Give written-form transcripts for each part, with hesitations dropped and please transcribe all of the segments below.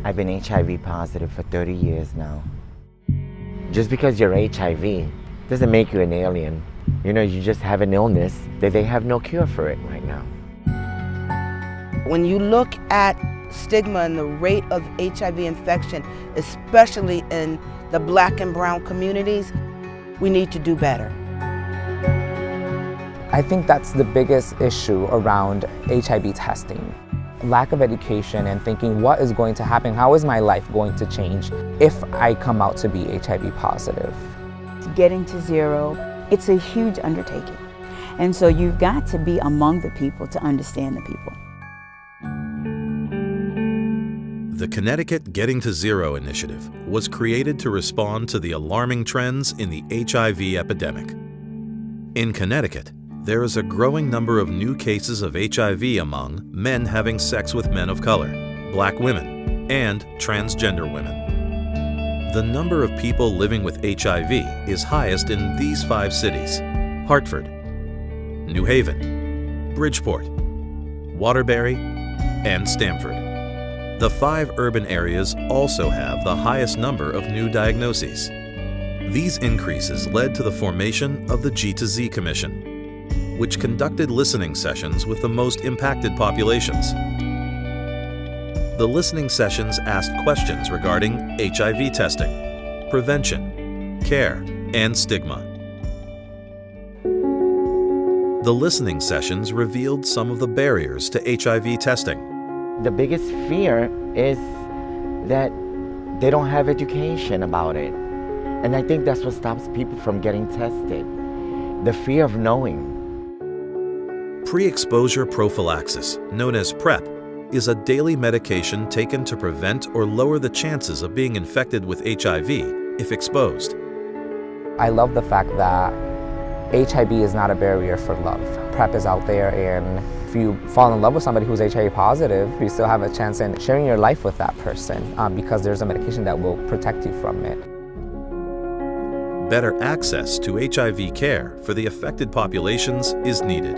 I've been HIV positive for 30 years now. Just because you're HIV doesn't make you an alien. You know, you just have an illness that they have no cure for it right now. When you look at stigma and the rate of HIV infection, especially in the Black and brown communities, we need to do better. I think that's the biggest issue around HIV testing. Lack of education and thinking, what is going to happen? How is my life going to change if I come out to be HIV positive? Getting to zero, it's a huge undertaking. And so you've got to be among the people to understand the people. The Connecticut Getting to Zero initiative was created to respond to the alarming trends in the HIV epidemic. In Connecticut, there is a growing number of new cases of HIV among men having sex with men of color, Black women, and transgender women. The number of people living with HIV is highest in these 5 cities: Hartford, New Haven, Bridgeport, Waterbury, and Stamford. The 5 urban areas also have the highest number of new diagnoses. These increases led to the formation of the G2Z Commission, which conducted listening sessions with the most impacted populations. The listening sessions asked questions regarding HIV testing, prevention, care, and stigma. The listening sessions revealed some of the barriers to HIV testing. The biggest fear is that they don't have education about it. And I think that's what stops people from getting tested. The fear of knowing. Pre-exposure prophylaxis, known as PrEP, is a daily medication taken to prevent or lower the chances of being infected with HIV if exposed. I love the fact that HIV is not a barrier for love. PrEP is out there, and if you fall in love with somebody who's HIV positive, you still have a chance in sharing your life with that person because there's a medication that will protect you from it. Better access to HIV care for the affected populations is needed.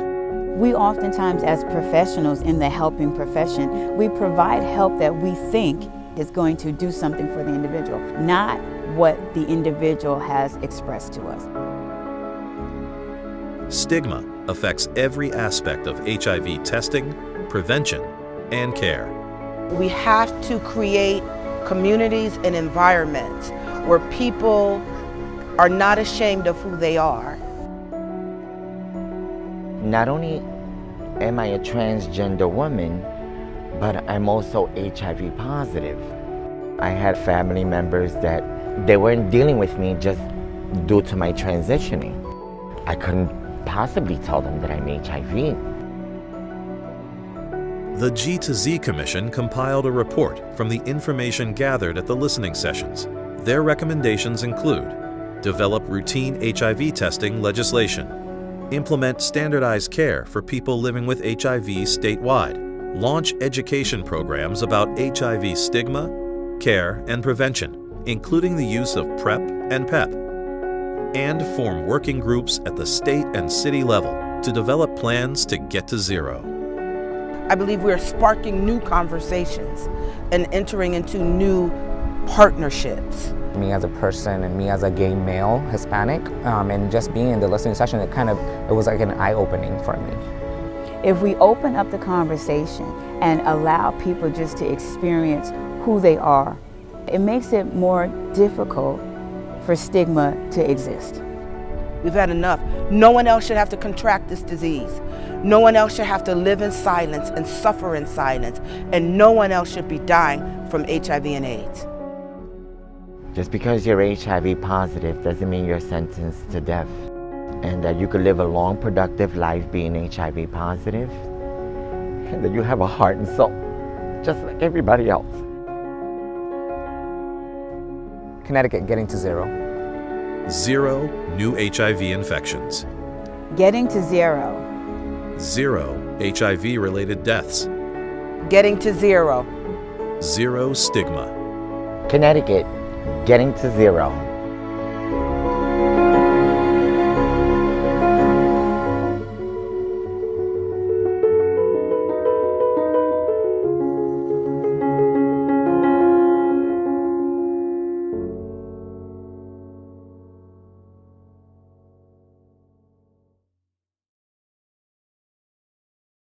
We oftentimes, as professionals in the helping profession, we provide help that we think is going to do something for the individual, not what the individual has expressed to us. Stigma affects every aspect of HIV testing, prevention, and care. We have to create communities and environments where people are not ashamed of who they are. Not only am I a transgender woman, but I'm also HIV positive. I had family members that they weren't dealing with me just due to my transitioning. I couldn't possibly tell them that I'm HIV. The G2Z Commission compiled a report from the information gathered at the listening sessions. Their recommendations include: develop routine HIV testing legislation, implement standardized care for people living with HIV statewide, launch education programs about HIV stigma, care, and prevention, including the use of PrEP and PEP, and form working groups at the state and city level to develop plans to get to zero. I believe we're sparking new conversations and entering into new partnerships. Me as a person and me as a gay male, Hispanic, and just being in the listening session, it was like an eye-opening for me. If we open up the conversation and allow people just to experience who they are, it makes it more difficult for stigma to exist. We've had enough. No one else should have to contract this disease. No one else should have to live in silence and suffer in silence. And no one else should be dying from HIV and AIDS. Just because you're HIV positive doesn't mean you're sentenced to death. And that you could live a long, productive life being HIV positive. And that you have a heart and soul, just like everybody else. Connecticut Getting to Zero. Zero new HIV infections. Getting to zero. Zero HIV-related deaths. Getting to zero. Zero stigma. Connecticut, getting to zero.